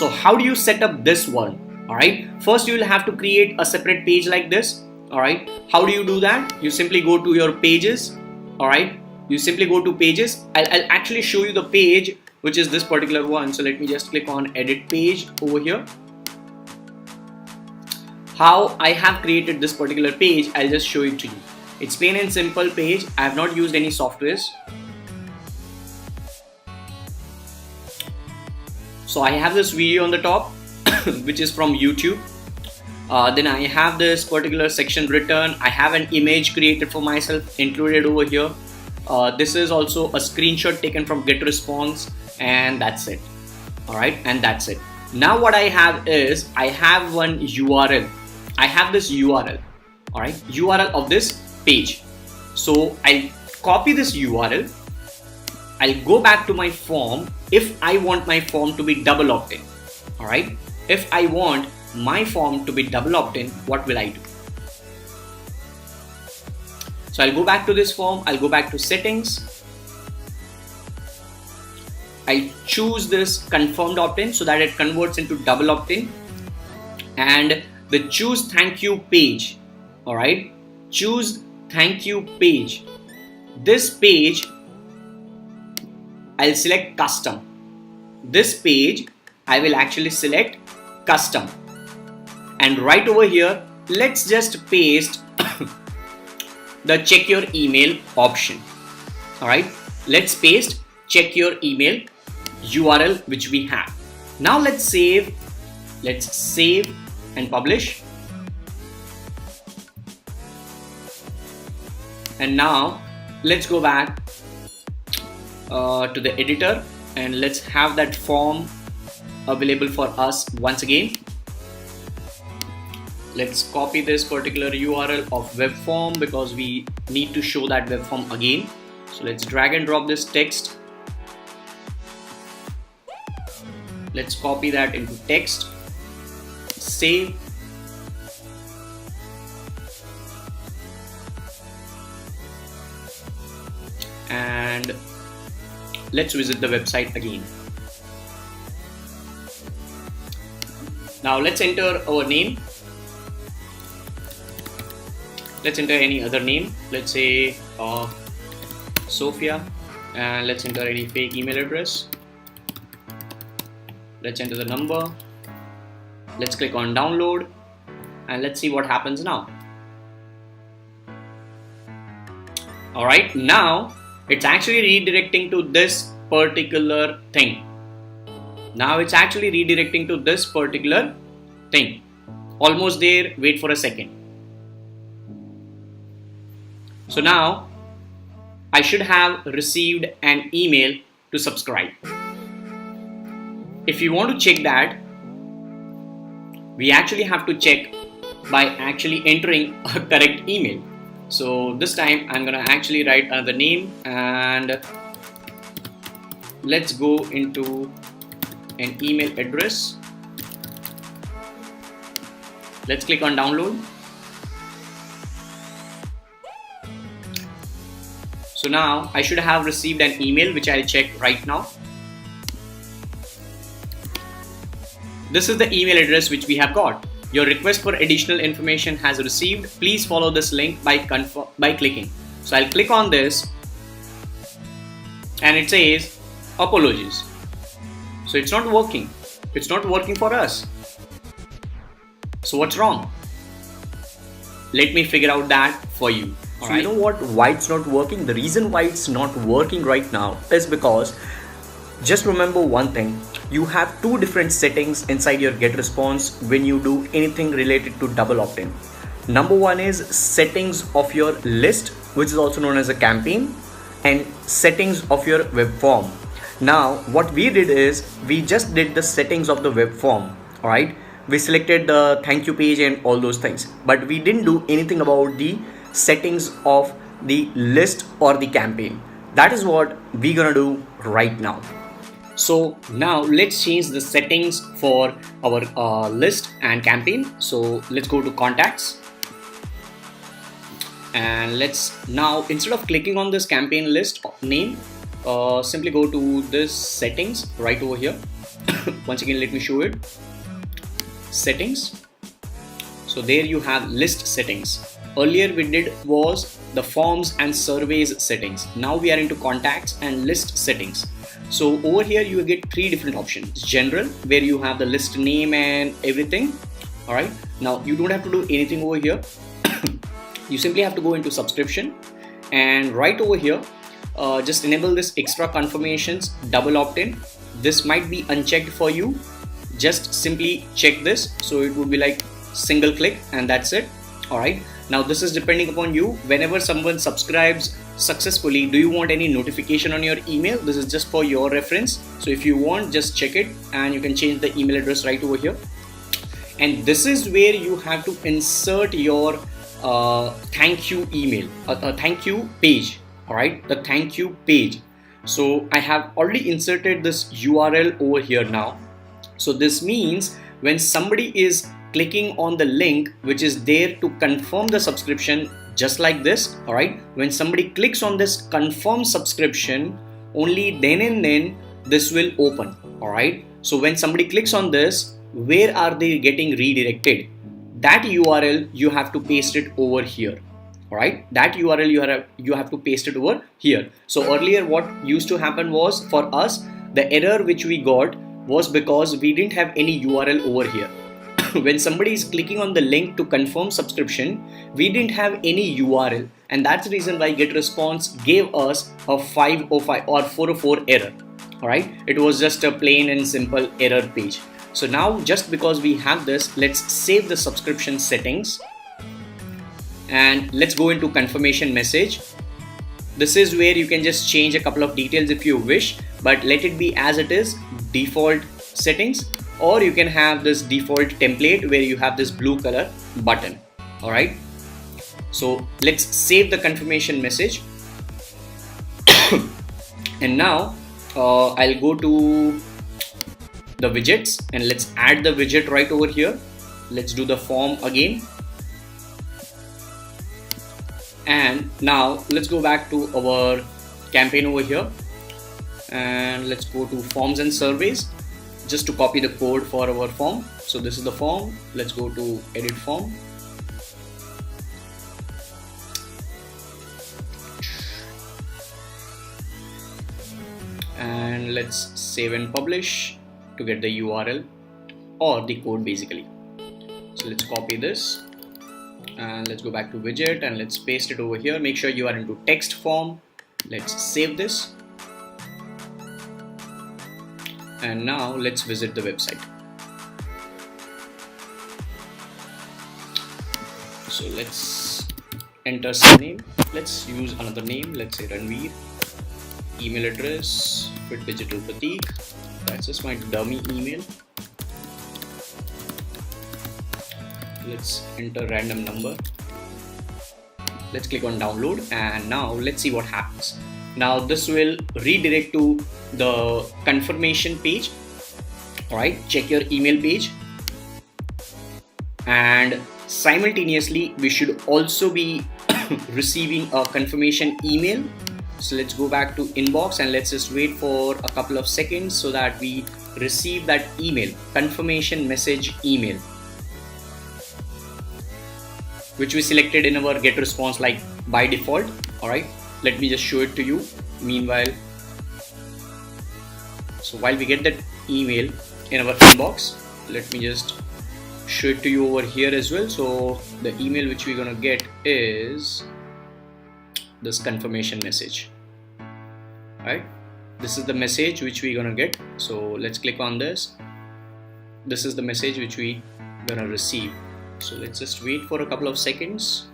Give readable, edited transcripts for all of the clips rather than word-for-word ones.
So how do you set up this one? All right, first you will have to create a separate page like this. All right, how do you do that? You simply go to your pages. All right, you simply go to pages. I'll actually show you the page, which is this particular one. So let me just click on edit page over here. How I have created this particular page, I'll just show it to you. It's plain and simple page. I have not used any softwares. So I have this video on the top which is from YouTube. Then I have this particular section written. I have an image created for myself included over here. This is also a screenshot taken from GetResponse, and that's it. All right, and that's it. Now what I have is I have one URL. I have this URL. All right, URL of this page. So I'll copy this URL. I'll go back to my form if I want my form to be double opt-in. All right, if I want my form to be double opt-in, what will I do? So I'll go back to this form. I'll go back to settings. I choose this confirmed opt-in so that it converts into double opt-in, and the choose thank you page. All right, choose thank you page. This page I'll select custom. This page I will actually select custom, and right over here let's just paste the check your email option. All right, let's paste check your email URL which we have. Now let's save and publish. And now let's go back to the editor, and let's have that form available for us once again. Let's copy this particular URL of web form because we need to show that web form again. So let's drag and drop this text. Let's copy that into text, save, and let's visit the website again. Now let's enter our name. Let's enter any other name. Let's say Sophia, and let's enter any fake email address. Let's enter the number. Let's click on download, and let's see what happens now. All right, now it's actually redirecting to this particular thing. Now it's actually redirecting to this particular thing. Almost there, wait for a second. So now I should have received an email to subscribe. If you want to check that, we actually have to check by actually entering a correct email. So this time I'm gonna actually write another name, and let's go into an email address. Let's click on download. So now I should have received an email, which I'll check right now. This is the email address which we have got. Your request for additional information has received. Please follow this link by clicking. So I'll click on this, and it says apologies. So it's not working. It's not working for us. So what's wrong? Let me figure out that for you. So you know what? Why it's not working? The reason why it's not working right now is because, just remember one thing, you have two different settings inside your GetResponse when you do anything related to double opt-in. Number one is settings of your list, which is also known as a campaign, and settings of your web form. Now what we did is we just did the settings of the web form. All right, we selected the thank you page and all those things, but we didn't do anything about the settings of the list or the campaign. That is what we're gonna do right now. So now let's change the settings for our list and campaign. So let's go to contacts, and let's now, instead of clicking on this campaign list name, simply go to this settings right over here. Once again, let me show it. Settings. So there you have list settings. Earlier we did was the forms and surveys settings. Now we are into contacts and list settings. So over here you get three different options. General, where you have the list name and everything. Alright, now you don't have to do anything over here. You simply have to go into subscription, and right over here just enable this extra confirmations, double opt-in. This might be unchecked for you. Just simply check this, so it would be like single click and that's it. Alright, now this is depending upon you. Whenever someone subscribes successfully, do you want any notification on your email? This is just for your reference. So if you want, just check it, and you can change the email address right over here. And this is where you have to insert your thank you email, thank you page. Alright, the thank you page. So I have already inserted this URL over here now. So this means when somebody is clicking on the link which is there to confirm the subscription, just like this, alright, when somebody clicks on this confirm subscription, only then and then this will open. Alright, so when somebody clicks on this, where are they getting redirected? That URL you have to paste it over here. Alright, that URL you have to paste it over here. So earlier what used to happen was, for us, the error which we got was because we didn't have any URL over here. When somebody is clicking on the link to confirm subscription, we didn't have any URL, and that's the reason why GetResponse gave us a 505 or 404 error. Alright, it was just a plain and simple error page. So now, just because we have this, let's save the subscription settings and let's go into confirmation message. This is where you can just change a couple of details if you wish, but let it be as it is, default settings, or you can have this default template where you have this blue color button. Alright, so let's save the confirmation message. And now I'll go to the widgets and let's add the widget right over here. Let's do the form again. And now let's go back to our campaign over here, and let's go to forms and surveys just to copy the code for our form. So this is the form. Let's go to edit form. And let's save and publish to get the URL or the code basically. So let's copy this and let's go back to widget and let's paste it over here. Make sure you are into text form. Let's save this. And now let's visit the website. So let's enter some name. Let's use another name. Let's say Ranveer. Email address Fit Digital Prateek. That's just my dummy email. Let's enter random number. Let's click on download, and now let's see what happens. Now this will redirect to the confirmation page. Alright, check your email page, and simultaneously we should also be receiving a confirmation email. So let's go back to inbox and let's just wait for a couple of seconds so that we receive that email, confirmation message email, which we selected in our GetResponse like by default. Alright, let me just show it to you meanwhile. So while we get that email in our inbox, let me just show it to you over here as well. So the email which we're gonna get is this confirmation message. Alright, this is the message which we're gonna get. So let's click on this. This is the message which we gonna receive. So let's just wait for a couple of seconds.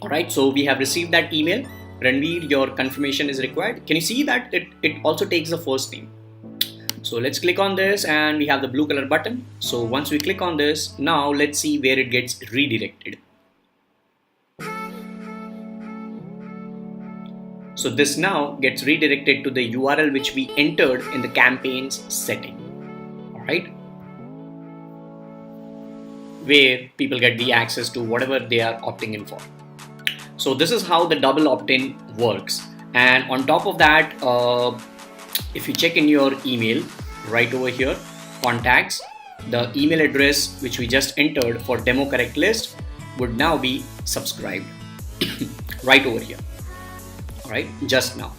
Alright, so we have received that email. Ranveer, your confirmation is required. Can you see that it also takes the first name? So let's click on this and we have the blue color button. So once we click on this, now let's see where it gets redirected. So this now gets redirected to the URL which we entered in the campaigns setting. Alright, where people get the access to whatever they are opting in for. So this is how the double opt-in works. And on top of that, if you check in your email right over here, contacts, the email address which we just entered for demo correct list would now be subscribed right over here. All right, just now.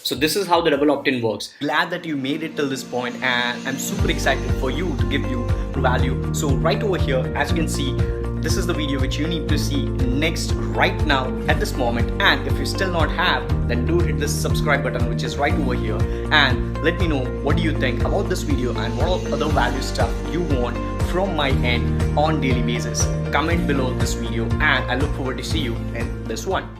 So this is how the double opt-in works. Glad that you made it till this point, and I'm super excited for you to give you value. So right over here, as you can see, this is the video which you need to see next right now at this moment. And if you still not have, then do hit this subscribe button which is right over here, and let me know what do you think about this video and what all other value stuff you want from my end on daily basis. Comment below this video, and I look forward to see you in this one.